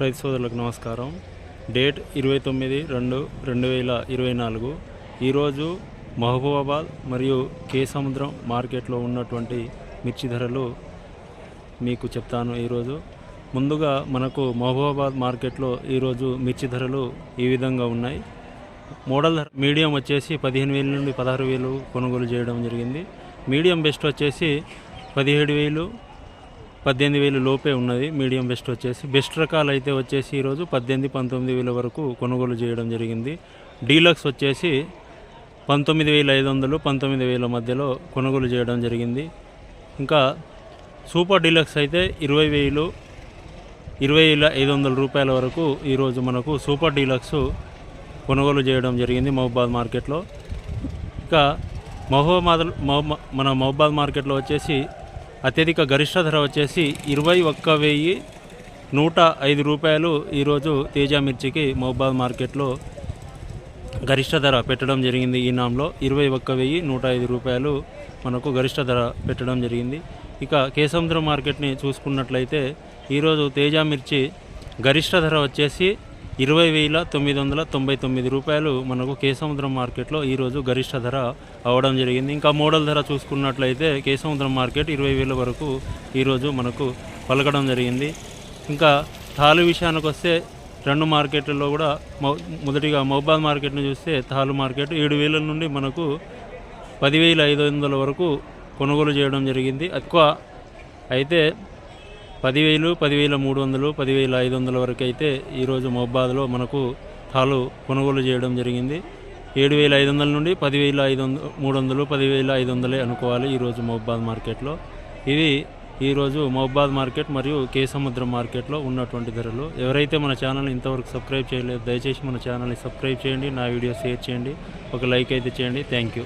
రైతు సోదరులకు నమస్కారం. డేట్ 29/2/2024. ఈరోజు మహబూబాబాద్ మరియు కే సముద్రం మార్కెట్లో ఉన్నటువంటి మిర్చి ధరలు మీకు చెప్తాను. ఈరోజు ముందుగా మనకు మహబూబాబాద్ మార్కెట్లో ఈరోజు మిర్చి ధరలు ఈ విధంగా ఉన్నాయి. మోడల్ ధర మీడియం వచ్చేసి 15,000 నుండి 16,000 కొనుగోలు చేయడం జరిగింది. మీడియం బెస్ట్ వచ్చేసి 17,000 18,000 లోపే ఉన్నది. మీడియం బెస్ట్ వచ్చేసి బెస్ట్ రకాలు అయితే వచ్చేసి ఈరోజు 18,000-19,000 వరకు కొనుగోలు చేయడం జరిగింది. డీలక్స్ వచ్చేసి 19,500 19,000 మధ్యలో కొనుగోలు చేయడం జరిగింది. ఇంకా సూపర్ డీలక్స్ అయితే 20,000 20,500 రూపాయల వరకు ఈరోజు మనకు సూపర్ డీలక్స్ కొనుగోలు చేయడం జరిగింది మహబూబాద్ మార్కెట్లో. ఇంకా మహబూబాద్ మార్కెట్లో వచ్చేసి అత్యధిక గరిష్ట ధర వచ్చేసి 21,105 రూపాయలు ఈరోజు తేజ మిర్చికి మహబూబాద్ మార్కెట్లో గరిష్ట ధర పెట్టడం జరిగింది. ఈ నామ్లో 21,105 రూపాయలు మనకు గరిష్ట ధర పెట్టడం జరిగింది. ఇక కే సముద్రం మార్కెట్ని చూసుకున్నట్లయితే ఈరోజు తేజ మిర్చి గరిష్ట ధర వచ్చేసి 20,999 రూపాయలు మనకు కే సముద్రం మార్కెట్లో ఈరోజు గరిష్ట ధర అవ్వడం జరిగింది. ఇంకా మోడల్ ధర చూసుకున్నట్లయితే కే సముద్రం మార్కెట్ 20,000 వరకు ఈరోజు మనకు పలకడం జరిగింది. ఇంకా తాలు విషయానికి వస్తే రెండు మార్కెట్లలో కూడా మొదటిగా మహబూబాద్ మార్కెట్ని చూస్తే తాలు మార్కెట్ 7,000 నుండి మనకు 10,500 వరకు కొనుగోలు చేయడం జరిగింది. ఎక్కువ అయితే 10,000 10,300 10,500 వరకు అయితే ఈరోజు మహబూబాద్లో మనకు తాలు కొనుగోలు చేయడం జరిగింది. 7,500 నుండి 10,300 10,500 అనుకోవాలి ఈరోజు మహబూబాద్ మార్కెట్లో. ఇది ఈరోజు మహబూబాద్ మార్కెట్ మరియు కే సముద్రం మార్కెట్లో ఉన్నటువంటి ధరలు. ఎవరైతే మన ఛానల్ని ఇంతవరకు సబ్స్క్రైబ్ చేయలేదు దయచేసి మన ఛానల్ని సబ్స్క్రైబ్ చేయండి, నా వీడియో షేర్ చేయండి, ఒక లైక్ అయితే చేయండి. Thank you.